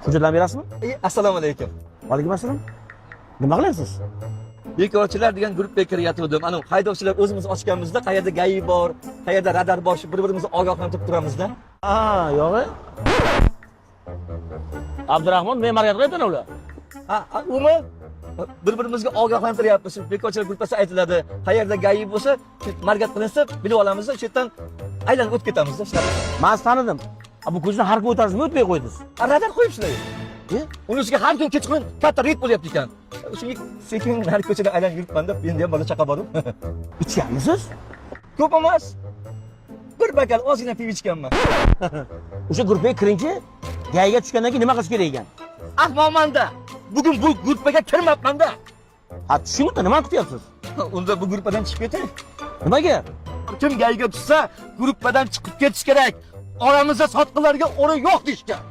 Hujjatlarni berasizmi? Assalomu alaykum. Va alaykum assalom. Nima qilyapsiz? Bekorchilar degan guruhga kiryatgandim. Ana haydovchilar o'zimiz ochganmizda, qayerda gai bor, qayerda radar bor, shu bir-birimizni ogohlantirib turamizda. Yo'g'i. Abdurahmon, men marhamat qilyapman ular. Umi bir-birimizga ogohlantiryapmiz. Bekorchilar guruhasi aytiladi. Qayerda gai bo'lsa, margat qilinsa, bilib olamiz, o'sha yerdan aylanib o'tib ketamiz-da. Men sizni tanidim. Bu ko'chadan har kun o'tasizmi, o'tmay qo'ydingiz? Radar qo'yibsizlar. Uni ustiga har kun kechqurun katta reyd bo'lyapti ekan. Shunga sekin har ko'chadan aylanib yuribman deb, endi ham bola chaqa bor-ku. Ichyapmisiz? Ko'p emas. Bir bakal ozgina piv ichganman. O'sha guruhga kiringchi, gayga tushgandan keyin nima qilish kerak ekan? Ahmoqmanda. Bugun bu guruhga kirmabman-da. Ha, tushingda nima kutyapsiz? Unda bu guruhdan chiqib ketay. Nimaga? Kim gayga tushsa, guruhdan chiqib ketish kerak. Oramizda sotqilarga o'rin yo'q deyishgan.